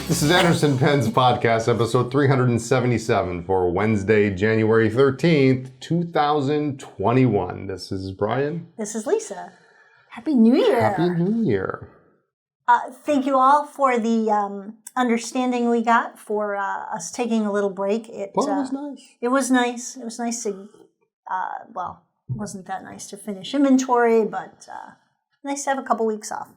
This is Anderson Pen's podcast, episode 377 for Wednesday, January 13th, 2021. This is Brian. This is Lisa. Happy New Year. Happy New Year. Thank you all for the understanding we got for us taking a little break. It was nice. It was nice. It was nice to, well, it wasn't that nice to finish inventory, but nice to have a couple weeks off.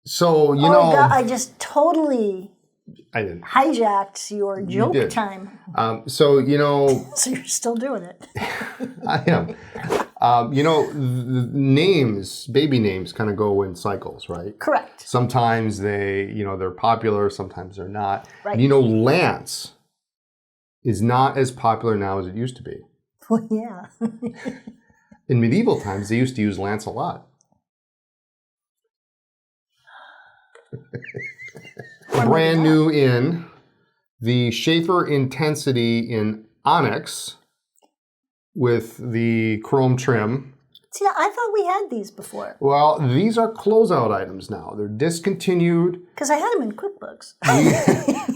So, you know... God, I just totally hijacked your joke time. So, you know... So you're still doing it. I am. You know, the names, baby names kind of go in cycles, right? Correct. Sometimes they're popular, sometimes they're not. Right. You know, Lance is not as popular now as it used to be. Well, yeah. In medieval times, they used to use Lance a lot. Brand new in the Sheaffer Intensity in Onyx with the chrome trim. See, I thought we had these before. Well, these are closeout items now. They're discontinued. Because I had them in QuickBooks.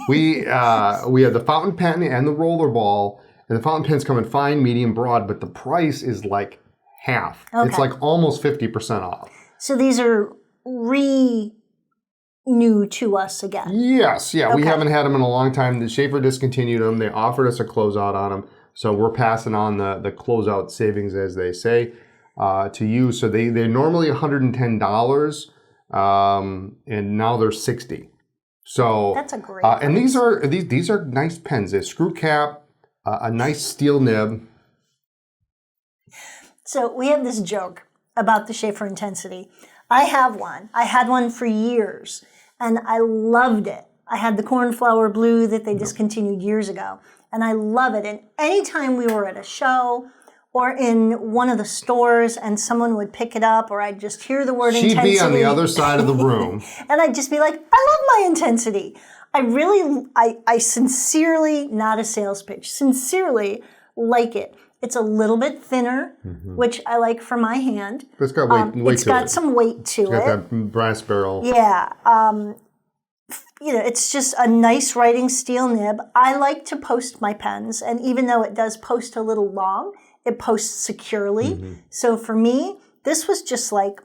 We have the fountain pen and the roller ball, and the fountain pens come in fine, medium, broad, but the price is like half. Okay. It's like almost 50% off. So these are new to us again. Yes, yeah. Okay. We haven't had them in a long time. The Sheaffer discontinued them. They offered us a closeout on them. So we're passing on the closeout savings, as they say, to you. So they're normally $110, and now they're $60. So that's a great and these are nice pens. They screw cap, a nice steel nib. So we have this joke about the Sheaffer Intensity. I have one. I had one for years, and I loved it. I had the cornflower blue that they discontinued years ago, and I love it. And anytime we were at a show or in one of the stores and someone would pick it up, or I'd just hear the word intensity. She'd be on the other side of the room. And I'd just be like, I love my Intensity. I sincerely, not a sales pitch, sincerely like it. It's a little bit thinner, which I like for my hand. It's got weight to it. It's got some weight to it. It's got that brass barrel. Yeah. It's just a nice writing steel nib. I like to post my pens, and even though it does post a little long, it posts securely. So for me, this was just like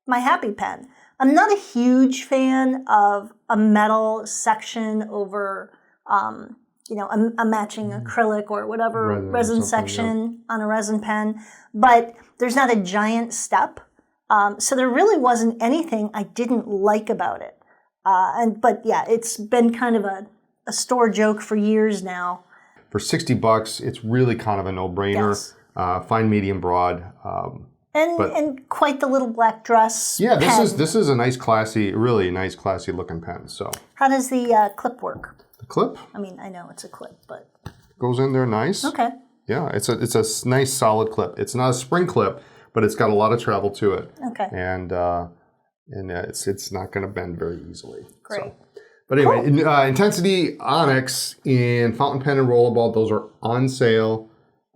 my happy pen. I'm not a huge fan of a metal section over... a matching acrylic or whatever resin section on a resin pen, but there's not a giant step. So there really wasn't anything I didn't like about it. But yeah, it's been kind of a store joke for years now. For $60, it's really kind of a no-brainer. Yes. Fine, medium, broad. And quite the little black dress. Yeah, this is a nice, really nice, classy looking pen. So how does the clip work? The clip? I mean, I know it's a clip, but... Goes in there nice. Okay. Yeah, it's a nice solid clip. It's not a spring clip, but it's got a lot of travel to it. Okay. And it's not going to bend very easily. Great. So. But anyway, cool. Intensity Onyx in fountain pen and rollerball, those are on sale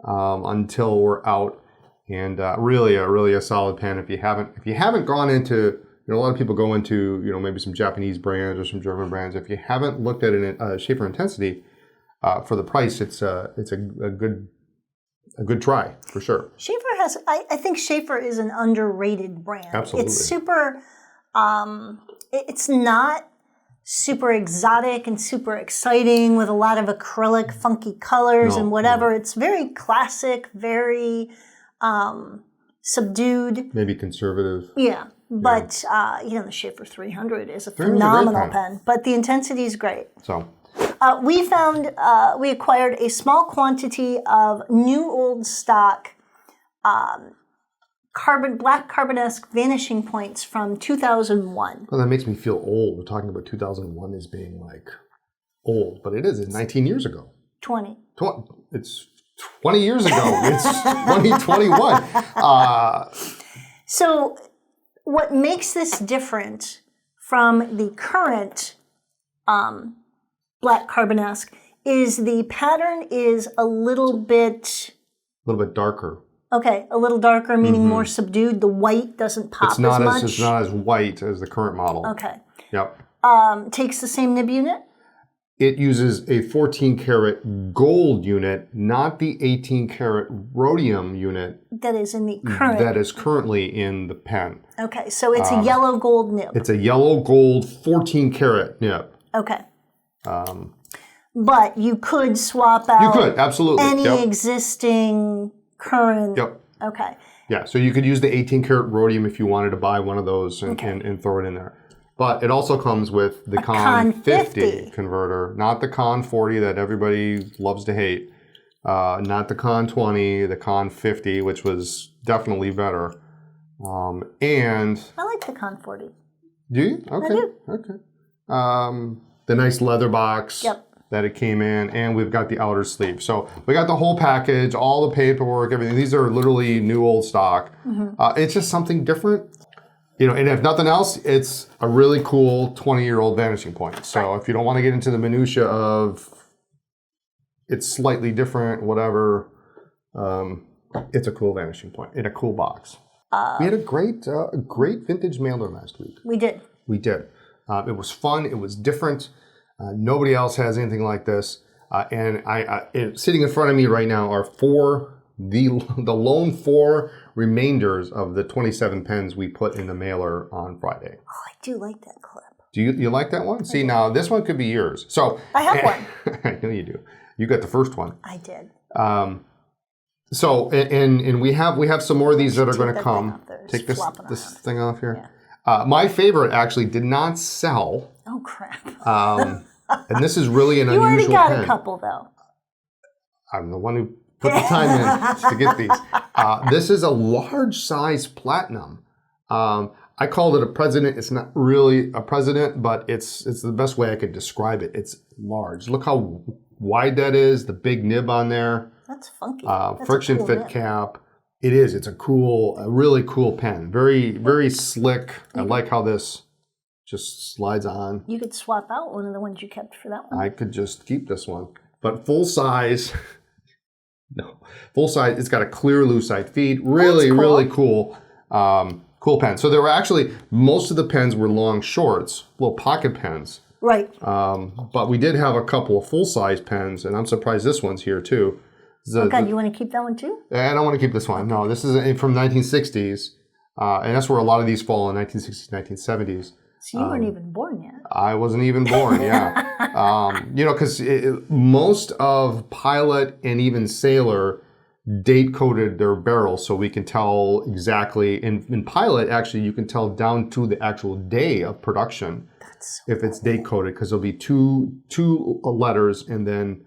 until we're out. And really a solid pen. If you haven't gone into... a lot of people go into, maybe some Japanese brands or some German brands. If you haven't looked at a Sheaffer Intensity for the price, it's a good try for sure. Sheaffer has, I think Sheaffer is an underrated brand. Absolutely, it's super. It's not super exotic and super exciting with a lot of acrylic, funky colors and whatever. No. It's very classic, very subdued, maybe conservative. Yeah. But, the Sheaffer 300 is a phenomenal pen. But the Intensity is great. So, we acquired a small quantity of new old stock Black Carbonesque Vanishing Points from 2001. Well, that makes me feel old. We're talking about 2001 as being like old, but it is. It's 19 years ago. 20. It's 20 years ago. It's 2021. So what makes this different from the current Black Carbonesque is the pattern is a little bit darker. Okay, a little darker, meaning more subdued. The white doesn't pop as much. It's not as white as the current model. Okay. Yep. takes the same nib unit? It uses a 14 karat gold unit, not the 18 karat rhodium unit that is in the current. That is currently in the pen. Okay, so it's a yellow gold nib. It's a yellow gold 14 karat nib. Okay. But you could swap out. You could, absolutely. Any existing current. Yep. Okay. Yeah, so you could use the 18 karat rhodium if you wanted to buy one of those and throw it in there. But it also comes with the Con 50 converter, not the Con 40 that everybody loves to hate, not the Con 20, the Con 50, which was definitely better. And I like the Con 40. Do you? Okay. I do. Okay. The nice leather box that it came in, and we've got the outer sleeve. So we got the whole package, all the paperwork, everything. These are literally new old stock. It's just something different. You know, and if nothing else, it's a really cool 20-year-old vanishing point. So if you don't want to get into the minutia of it's slightly different, whatever, it's a cool vanishing point in a cool box. We had a great vintage mailer last week. We did. We did. It was fun. It was different. Nobody else has anything like this. And sitting in front of me right now are the lone 4 remainders of the 27 pens we put in the mailer on Friday. Oh, I do like that clip. Do you like that one? See, now this one could be yours. So I have one. I know you do. You got the first one. I did. So and we have some more of these that are going to come. Take this thing off here. Yeah. My favorite actually did not sell. Oh crap. And this is really an unusual pen. You already got a couple though. I'm the one who put the time in to get these. This is a large size platinum. I called it a president. It's not really a president, but it's the best way I could describe it. It's large. Look how wide that is. The big nib on there. That's funky. Friction fit nib. Cap. It is. It's a really cool pen. Very, very slick. I like how this just slides on. You could swap out one of the ones you kept for that one. I could just keep this one, but full size. No, full size. It's got a clear lucite feed. Really, cool. Really cool. Cool pen. So there were actually, most of the pens were long shorts, little pocket pens. Right. But we did have a couple of full size pens, and I'm surprised this one's here too. You want to keep that one too? I don't want to keep this one. No, this is from 1960s, and that's where a lot of these fall in 1960s, 1970s. So you weren't even born yet. I wasn't even born, yeah. Because most of Pilot and even Sailor date-coded their barrels so we can tell exactly. In Pilot, actually, you can tell down to the actual day of production if it's date-coded, because there'll be two letters and then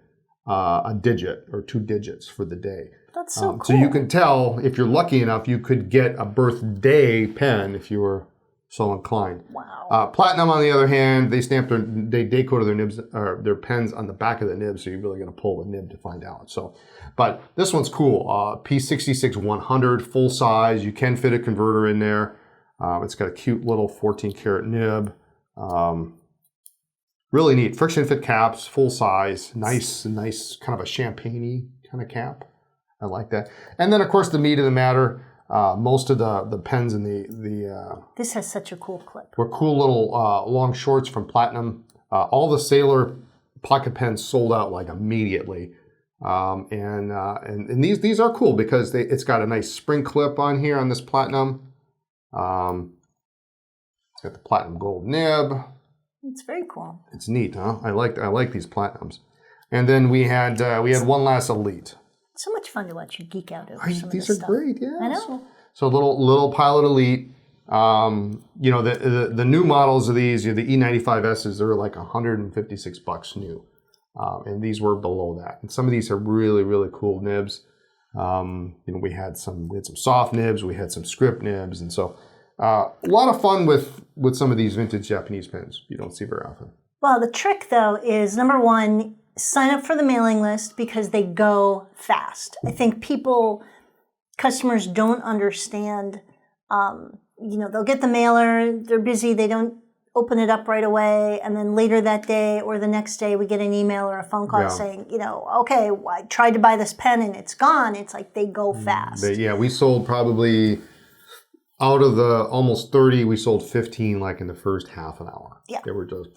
a digit or 2 digits for the day. That's so cool. So you can tell, if you're lucky enough, you could get a birthday pen if you were so inclined. Wow. Platinum, on the other hand, they decoded their nibs or their pens on the back of the nib, so you're really going to pull the nib to find out. So, but this one's cool. P66-100, full size. You can fit a converter in there. It's got a cute little 14 karat nib. Really neat. Friction fit caps, full size. Nice kind of a champagne-y kind of cap. I like that. And then, of course, the meat of the matter. Most of the pens in the this has such a cool clip. Were cool little long shorts from Platinum. All the Sailor pocket pens sold out like immediately, and these are cool because it's got a nice spring clip on here on this Platinum. It's got the Platinum gold nib. It's very cool. It's neat, huh? I like these Platinums. And then we had one last Elite. So much fun to watch you geek out over some of this stuff. These are great, yeah. I know. So little Pilot Elite. The new models of these, the E95Ss, they're like $156 new, and these were below that. And some of these are really, really cool nibs. We had some soft nibs, we had some script nibs, and so a lot of fun with some of these vintage Japanese pens you don't see very often. Well, the trick though is, number one, sign up for the mailing list because they go fast. I think customers don't understand, they'll get the mailer, they're busy, they don't open it up right away, and then later that day or the next day we get an email or a phone call saying, okay, I tried to buy this pen and it's gone. It's like they go fast. We sold probably out of the almost 30, we sold 15 like in the first half an hour. Yeah. They were just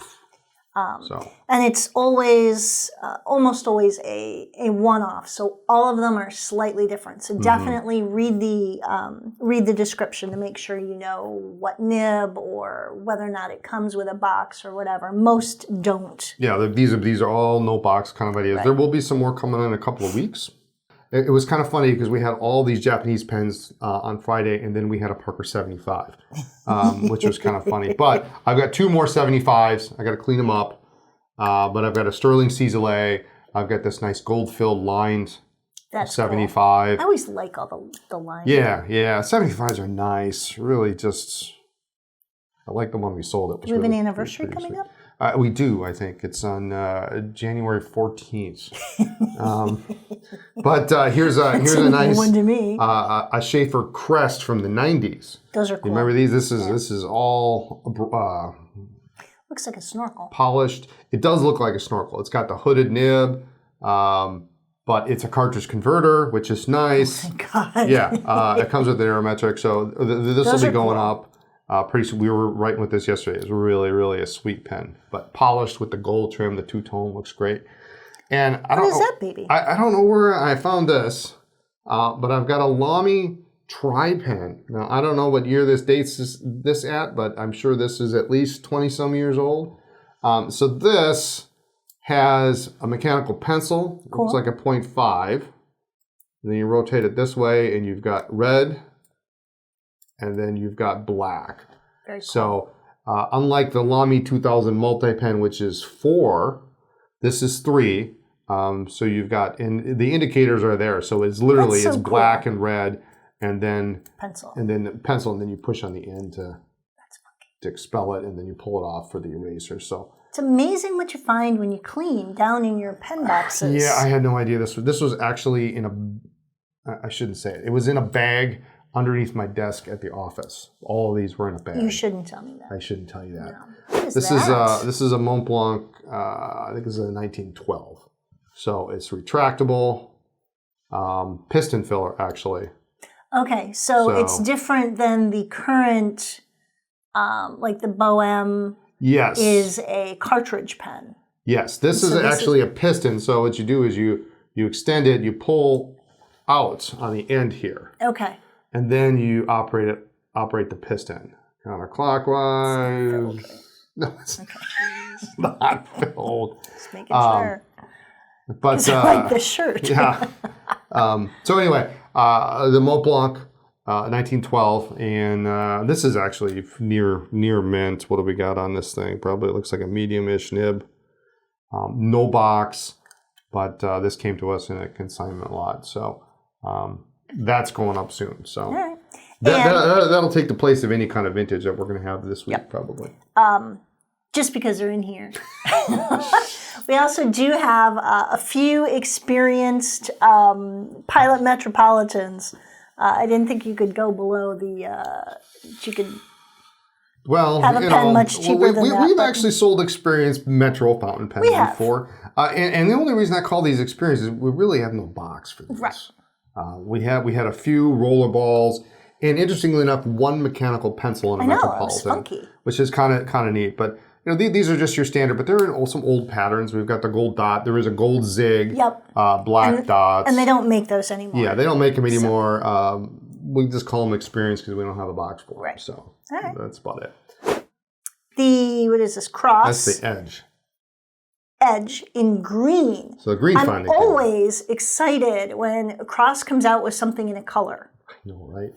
and it's always, almost always a one-off. So all of them are slightly different. So definitely read the description to make sure you know what nib or whether or not it comes with a box or whatever. Most don't. Yeah, these are all no box kind of ideas. Right. There will be some more coming in a couple of weeks. It was kind of funny because we had all these Japanese pens on Friday, and then we had a Parker 75, which was kind of funny. But I've got 2 more 75s. I got to clean them up. But I've got a Sterling Cisellet. I've got this nice gold-filled lined 75. Cool. I always like all the lines. Yeah. 75s are nice. Really just, I like the one we sold. Do we have an anniversary coming up? We do, I think. It's on January 14th. But here's a nice one to me. A Sheaffer Crest from the 90s. Those are cool. You remember these? This is all looks like a snorkel. Polished. It does look like a snorkel. It's got the hooded nib, but it's a cartridge converter, which is nice. Oh my God. Yeah, it comes with the Aerometric, so this will be going up. Pretty soon. We were writing with this yesterday. It was really, really a sweet pen, but polished with the gold trim. The two-tone looks great. And I don't know. What is that, baby? I don't know where I found this, but I've got a Lamy Tri pen. Now I don't know what year this dates this at, but I'm sure this is at least 20-some years old. So this has a mechanical pencil. Cool. Looks like a 0.5. And then you rotate it this way, and you've got red. And then you've got black. Very cool. So unlike the Lamy 2000 multi-pen, which is 4, this is 3. So you've got, and the indicators are there. So it's literally, it's cool. Black and red, and then pencil. And then pencil, and then you push on the end to expel it, and then you pull it off for the eraser. So it's amazing what you find when you clean down in your pen boxes. Yeah, I had no idea this was actually in a, I shouldn't say it. It was in a bag underneath my desk at the office. All of these were in a bag. You shouldn't tell me that. I shouldn't tell you that. No. What is that? This is a Mont Blanc. I think this is a 1912. So it's retractable, piston filler actually. Okay, so it's different than the current, like the Bohème. Yes. Is a cartridge pen. Yes, this is actually a piston. So what you do is you extend it, you pull out on the end here. Okay. And then you operate the piston counterclockwise. No, it's not filled. Just making sure. But I like the shirt. Yeah. So anyway, the Mont Blanc, 1912, and this is actually near mint. What do we got on this thing? Probably it looks like a medium-ish nib. No box, but this came to us in a consignment lot. So. That's going up soon, so right. that'll take the place of any kind of vintage that we're going to have this week, probably. Just because they're in here. We also do have a few experienced pilot Metropolitans. I didn't think you could go below the. You could. Well, have a pen much cheaper than that. We've actually sold experienced Metro fountain pens before, and the only reason I call these experienced is we really have no box for these. Right. We had a few roller balls, and interestingly enough, one mechanical pencil in a Metropolitan, which is kind of neat. But these are just your standard. But there are some old patterns. We've got the gold dot. There is a gold zig. Yep. Black dots. And they don't make those anymore. Yeah, they don't make them anymore. We just call them experienced because we don't have a box for them. Right. So right. That's about it. What is this, cross? That's the edge. Edge in green. So the green finding. I'm always excited when a cross comes out with something in a color. I know, right?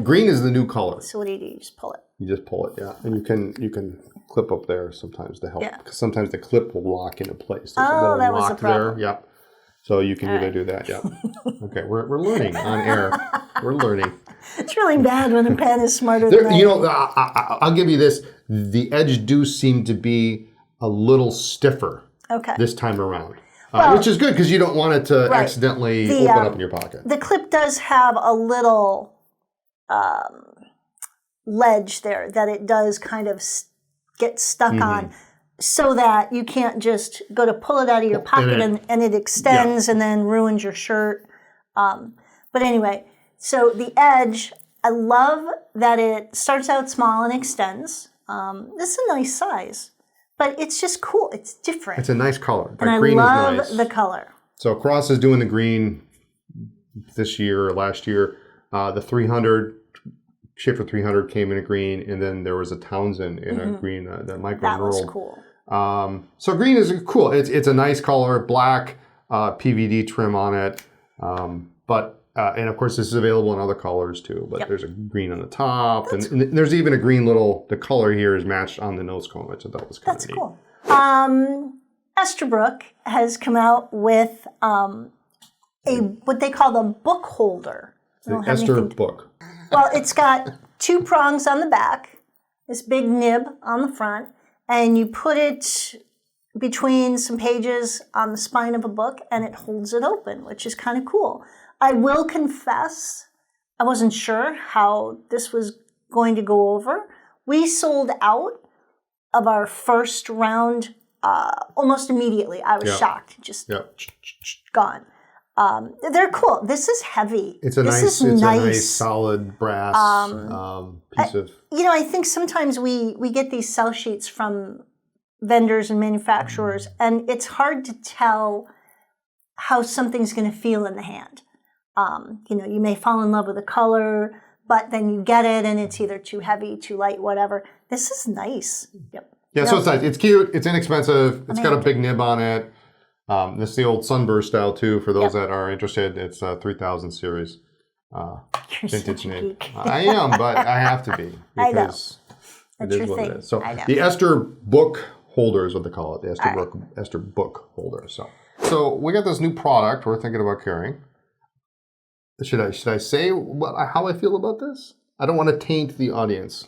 Green is the new color. So what do? You just pull it. You just pull it, yeah. And you can clip up there sometimes to help. Because sometimes the clip will lock into place. There's a that was a problem. There. Yep. So you can either do that, yeah. Okay, we're learning on air. We're learning. It's really bad when a pen is smarter than I. I'll give you this. The edge do seem to be a little stiffer. Okay. This time around, which is good because you don't want it to accidentally open up in your pocket. The clip does have a little ledge there that it does kind of get stuck on, so that you can't just go to pull it out of your pocket and it extends and then ruins your shirt. But anyway, so the edge, I love that it starts out small and extends. This is a nice size, but it's just cool. It's different. It's a nice color. And I love the color. So Cross is doing the green this year or last year. The 300, Sheaffer 300 came in a green, and then there was a Townsend in a green that Michael That was knurled. cool. So green is cool. It's a nice color, black PVD trim on it. And of course this is available in other colors too, but there's a green on the top, and there's even a green the color here is matched on the nose cone, which I thought was kind of neat. Cool. Esterbrook has come out with what they call the book holder. The Esterbrook. Well, it's got 2 prongs on the back, this big nib on the front, and you put it between some pages on the spine of a book, and it holds it open, which is kind of cool. I will confess, I wasn't sure how this was going to go over. We sold out of our first round almost immediately. I was shocked, just gone. They're cool. This is heavy. It's a nice solid brass piece of. I think sometimes we get these sell sheets from vendors and manufacturers, and it's hard to tell how something's going to feel in the hand. You may fall in love with the color, but then you get it and it's either too heavy, too light, whatever. This is nice. Yep. Yeah, so it's nice. It's cute. It's inexpensive. It's got a big nib on it. This is the old Sunburst style too. For those that are interested, it's a 3000 series. Vintage nib. I am, but I have to be because it is what it is. So the Esterbrook holder is what they call it. The Esterbrook holder. So we got this new product we're thinking about carrying. Should I say how I feel about this? I don't want to taint the audience.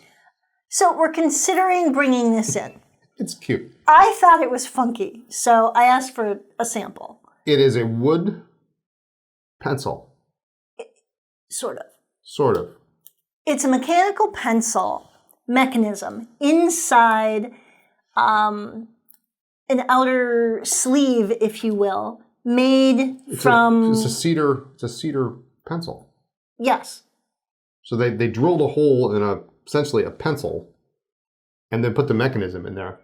So we're considering bringing this in. It's cute. I thought it was funky, so I asked for a sample. It is a wood pencil. Sort of. Sort of. It's a mechanical pencil mechanism inside an outer sleeve, if you will, made from... It's a cedar pencil. Yes. So they drilled a hole in essentially a pencil and then put the mechanism in there.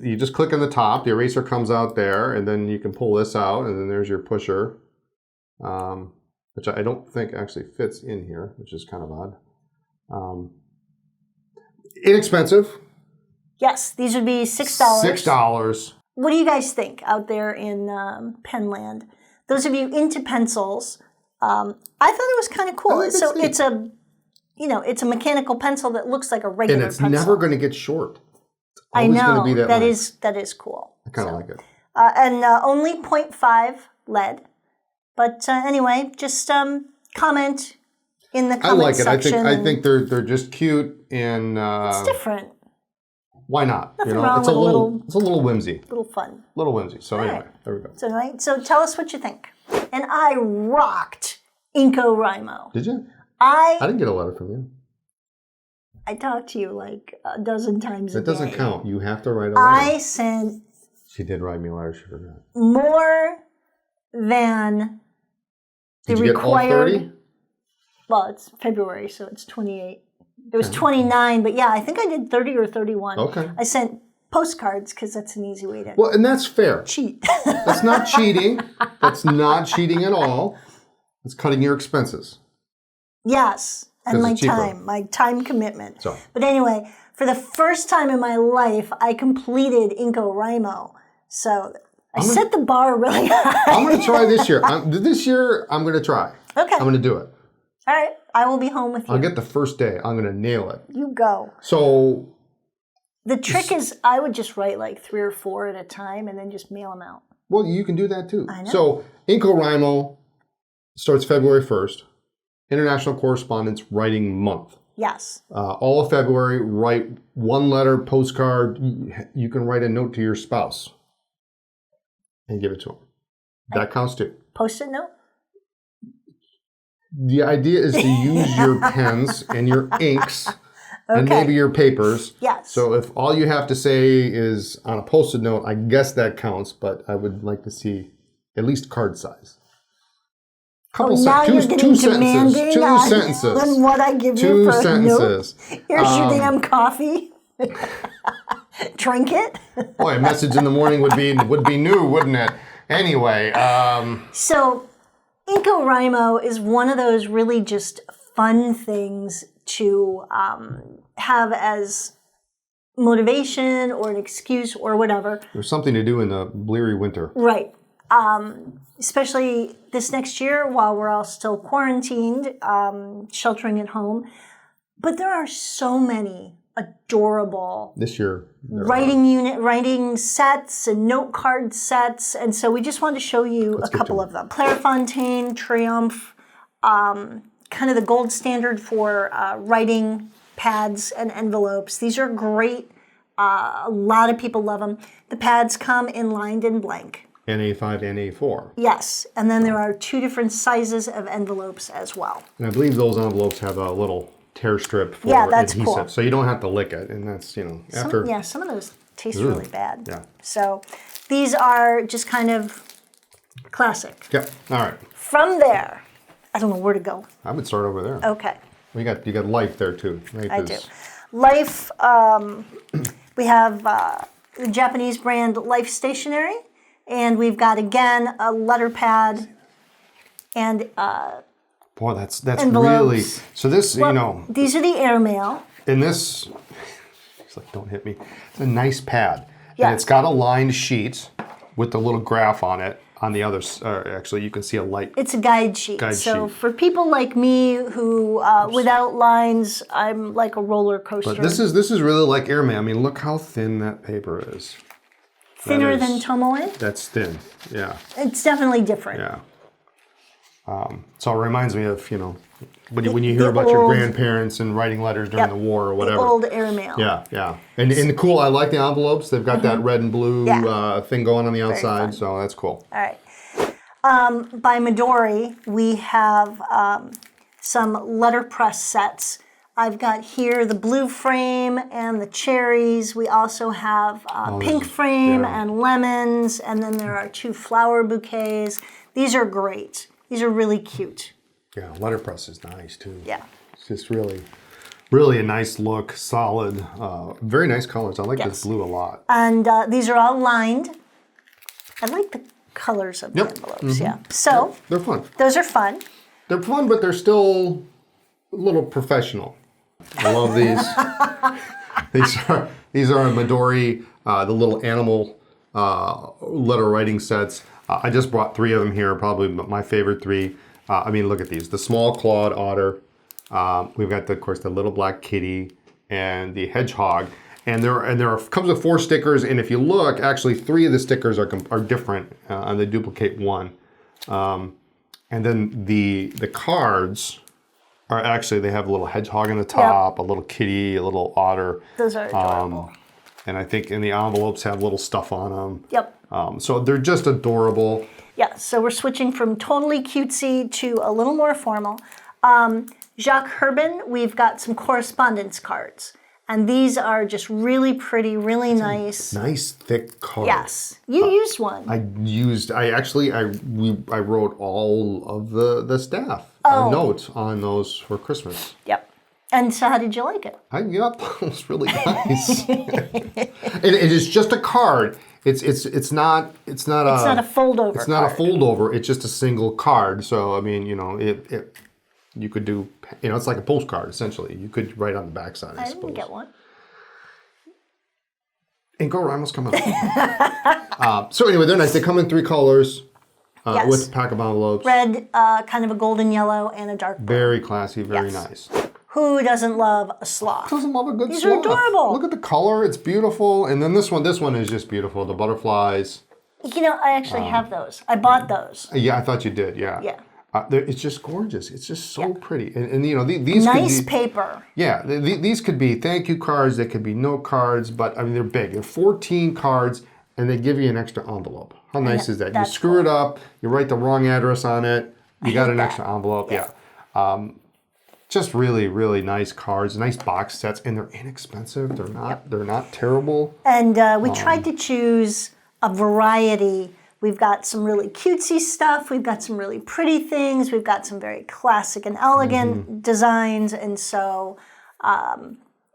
You just click on the top, the eraser comes out there, and then you can pull this out, and then there's your pusher, which I don't think actually fits in here, which is kind of odd. Inexpensive. Yes, these would be $6. $6. What do you guys think out there in Penland? Those of you into pencils, I thought it was kind of cool. So it's a mechanical pencil that looks like a regular pencil. And it's never going to get short. It's always going to be that way. That is cool. I kind of like it. And only 0.5 lead. But anyway, just comment in the comment section. I think they're just cute and it's different. Why not? Nothing wrong it's a little whimsy. A little fun. A little whimsy. So anyway, there we go. So tell us what you think. And I rocked InCoWriMo. Did you? I didn't get a letter from you. I talked to you like a dozen times a day. That doesn't count. You have to write a letter. I sent... She did write me a letter. She forgot. More than the required... Did you get all 30? Well, it's February, so it's 28. It was 29, but yeah, I think I did 30 or 31. Okay. I sent postcards because that's an easy way to... Well, and that's fair. Cheat. That's not cheating. That's not cheating at all. It's cutting your expenses. Yes, and my time commitment. So. But anyway, for the first time in my life, I completed InCoWriMo. So I set the bar really high. I'm going to try this year. This year, I'm going to try. Okay. I'm going to do it. All right. I will be home with you. I'll get the first day. I'm going to nail it. You go. So... The trick is I would just write like 3 or 4 at a time and then just mail them out. Well, you can do that too. I know. So InCoWriMo starts February 1st. International Correspondence Writing Month. Yes. All of February, write 1 letter, postcard. You can write a note to your spouse and give it to them. That counts too. Post-it note? The idea is to use your pens and your inks and maybe your papers. Yes. So if all you have to say is on a Post-it note, I guess that counts, but I would like to see at least card size. couple now you're getting two sentences. demanding Two sentences. on what I give Two you for sentences. a note. Here's your damn coffee. Drink it. Boy, a message in the morning would be new, wouldn't it? Anyway. So, InCoWriMo is one of those really just fun things to have as motivation or an excuse or whatever. There's something to do in the bleary winter. Right. Especially this next year while we're all still quarantined, sheltering at home. But there are so many adorable This year. writing sets and note card sets. And so we just wanted to show you a couple of them. Clairefontaine, Triomphe, kind of the gold standard for writing pads and envelopes. These are great. A lot of people love them. The pads come in lined and blank. NA5 and NA4. Yes, and then there are 2 different sizes of envelopes as well. And I believe those envelopes have a little tear strip for that's adhesive, cool. so you don't have to lick it. And that's, after... Some of those taste really bad. Yeah. So these are just kind of classic. Yep. All right. From there, I don't know where to go. I would start over there. Okay. You got Life there too. Life I do. Life, we have the Japanese brand Life Stationery, and we've got, again, a letter pad and Boy, that's envelopes. really... So this, These are the Airmail. in this... It's like, don't hit me. It's a nice pad. Yeah. And it's got a lined sheet with the little graph on it. On the other... actually, you can see a light... It's a guide sheet. So sheet. for people like me who, without lines, I'm like a roller coaster. But this is really like Airmail. I mean, look how thin that paper is. Thinner than Tomoe? That's thin, yeah. It's definitely different. Yeah. So it reminds me of, when you hear about your old- grandparents and writing letters during the war or whatever. The old Airmail. Yeah. And cool, I like the envelopes. They've got that red and blue thing going on the fun. outside, so that's cool. All right. By Midori, we have some letterpress sets. I've got here the blue frame and the cherries. We also have pink frame and lemons, and then there are 2 flower bouquets. These are great. These are really cute. Yeah, letterpress is nice too. Yeah. It's just really, really a nice look, solid, very nice colors. I like this blue a lot. And these are all lined. I like the colors of the envelopes, yeah. So They're fun. those are fun. They're fun, but they're still a little professional. I love these. These are Midori, the little animal letter writing sets. I just brought 3 of them here, probably my favorite 3. I mean, look at these. The small clawed otter. We've got, of course, the little black kitty and the hedgehog. And comes with 4 stickers. And if you look, actually 3 of the stickers are different, and they duplicate 1. And then the cards are actually, they have a little hedgehog on the top, a little kitty, a little otter. Those are adorable. And I think in the envelopes have little stuff on them. Yep. So they're just adorable. Yeah, so we're switching from totally cutesy to a little more formal. Jacques Herbin, we've got some correspondence cards. And these are just really pretty, really nice. Nice thick card. Yes. You used one. I wrote all of the staff notes on those for Christmas. Yep. And so how did you like it? I thought it was really nice. It is just a card. It's not a fold over. It's not a fold over. It's just a single card. So I mean, you could do, it's like a postcard essentially. You could write on the backside. I suppose. Didn't get one. InCoWriMo's coming up. So anyway, they're nice. They come in 3 colors with a pack of envelopes. Red, kind of a golden yellow, and a dark blue. Very classy, very nice. Who doesn't love a sloth? Who doesn't love a good sloth? These are adorable. Look at the color. It's beautiful. And then this one is just beautiful. The butterflies. I actually have those. I bought those. Yeah, I thought you did. Yeah. Yeah. It's just gorgeous. It's just so pretty. And these nice could be, paper. Yeah, these could be thank you cards. They could be note cards. But I mean, they're big. They're 14 cards, and they give you an extra envelope. How nice is that? You screw it up. You write the wrong address on it. You got an extra envelope. Yeah. Just really, really nice cards. Nice box sets, and they're inexpensive. They're not. They're not terrible. And we tried to choose a variety We've got some really cutesy stuff. We've got some really pretty things. We've got some very classic and elegant designs. And so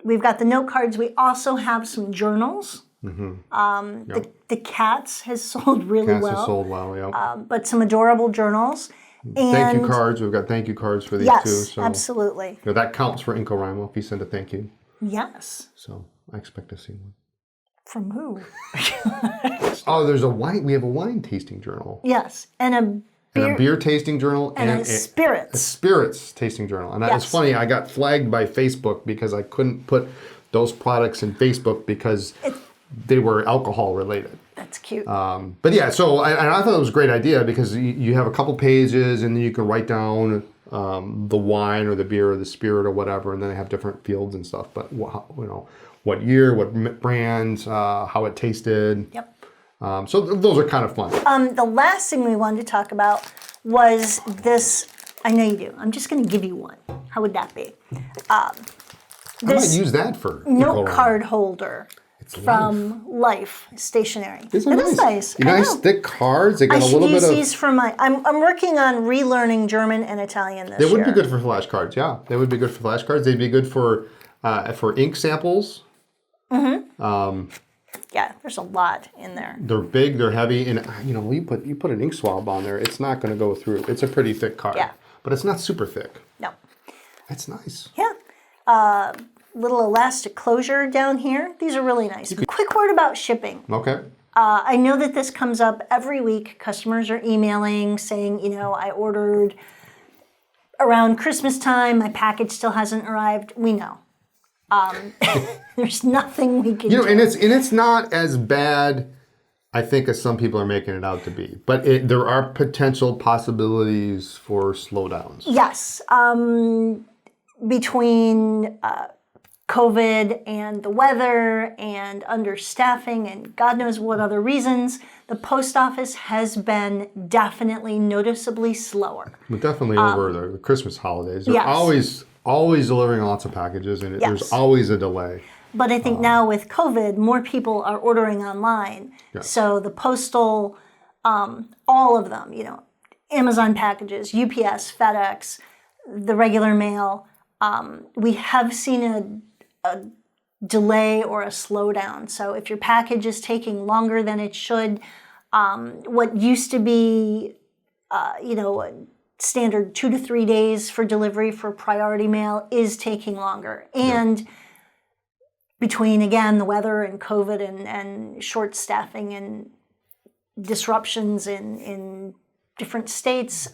we've got the note cards. We also have some journals. The Cats has sold really well. Cats has sold well, yeah. But some adorable journals. And thank you cards. We've got thank you cards for these too. Yes, So, absolutely. that counts for InCoWriMo if you send a thank you. Yes. So I expect to see one. From who? Oh, there's a wine. We have a wine tasting journal. Yes, and a beer tasting journal and a spirits. A spirits tasting journal. And it's funny, I got flagged by Facebook because I couldn't put those products in Facebook because they were alcohol related. That's cute. But yeah, so I thought it was a great idea because you have a couple pages and then you can write down the wine or the beer or the spirit or whatever, and then they have different fields and stuff. But what year, what brand, how it tasted. Yep. So those are kind of fun. The last thing we wanted to talk about was this. I know you do. I'm just going to give you one. How would that be? I might use that for note card holder. From Life Stationery. These are nice. Nice thick cards. They got a little bit of. I should use these for my. I'm working on relearning German and Italian this year. They would be good for flashcards. Yeah, they would be good for flashcards. They'd be good for ink samples. Yeah, there's a lot in there. They're big. They're heavy, and you put an ink swab on there, it's not going to go through. It's a pretty thick card. Yeah. But it's not super thick. No. It's nice. Yeah. Little elastic closure down here. These are really nice. Quick word about shipping. Okay. I know that this comes up every week. Customers are emailing saying, I ordered around Christmas time. My package still hasn't arrived. We know. There's nothing we can do. And it's not as bad, I think, as some people are making it out to be. But there are potential possibilities for slowdowns. Yes. Between COVID and the weather and understaffing and God knows what other reasons, the post office has been definitely noticeably slower. But definitely over the Christmas holidays. They're yes. always delivering lots of packages, and there's always a delay. But I think now with COVID, more people are ordering online. Yes. So the postal, all of them, Amazon packages, UPS, FedEx, the regular mail, we have seen a delay or a slowdown. So if your package is taking longer than it should, what used to be, standard 2 to 3 days for delivery for priority mail is taking longer. And between, again, the weather and COVID and short staffing and disruptions in different states,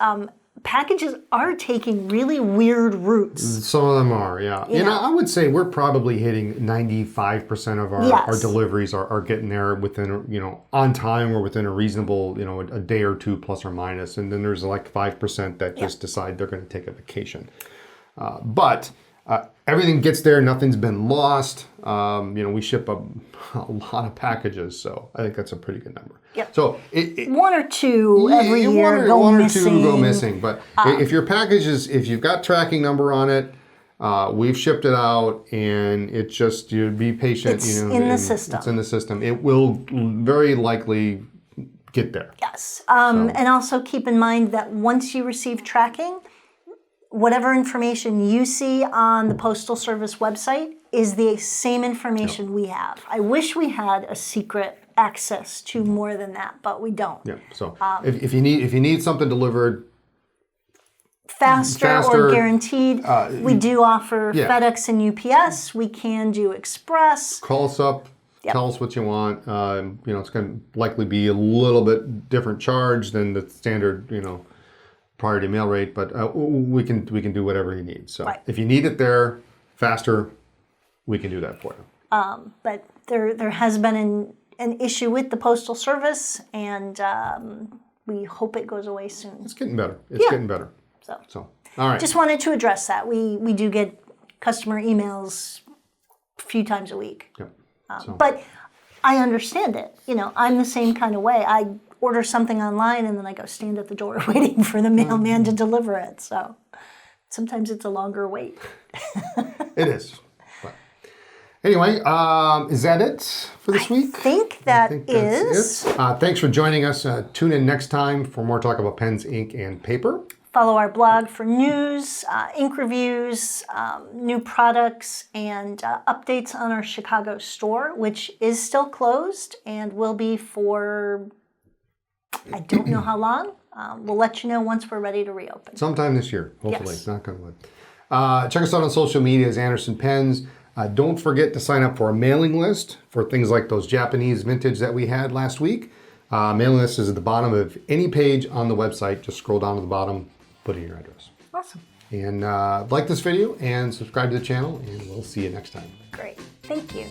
packages are taking really weird routes. Some of them are, yeah. I would say we're probably hitting 95% of our deliveries are getting there within, on time or within a reasonable, a day or two plus or minus. And then there's like 5% that just decide they're going to take a vacation. But everything gets there. Nothing's been lost. We ship a lot of packages, so I think that's a pretty good number. Yep. So one or two every year go missing. But if your package if you've got tracking number on it, we've shipped it out, and it just be patient. It's in the system. It's in the system. It will very likely get there. Yes, and also keep in mind that once you receive tracking, whatever information you see on the Postal Service website is the same information we have. I wish we had a secret access to more than that, but we don't. Yeah. So if you need something delivered faster or guaranteed, we do offer FedEx and UPS. We can do Express. Call us up. Tell us what you want. It's going to likely be a little bit different charge than the standard, priority mail rate, but we can do whatever you need. So if you need it there faster, we can do that for you. But there has been an issue with the Postal Service, and we hope it goes away soon. It's getting better. It's getting better. So all right. Just wanted to address that. We do get customer emails a few times a week. Yep. But I understand it. I'm the same kind of way. I order something online and then I go stand at the door waiting for the mailman to deliver it. So sometimes it's a longer wait. It is. But Anyway, is that it for this week? I think that's it. Thanks for joining us. Tune in next time for more talk about pens, ink, and paper. Follow our blog for news, ink reviews, new products, and updates on our Chicago store, which is still closed and will be for, I don't know how long. We'll let you know once we're ready to reopen. Sometime this year, hopefully. Yes. Knock on wood. Check us out on social media as Anderson Pens. Don't forget to sign up for a mailing list for things like those Japanese vintage that we had last week. Mailing list is at the bottom of any page on the website. Just scroll down to the bottom, put in your address. Awesome. And like this video and subscribe to the channel, and we'll see you next time. Great. Thank you.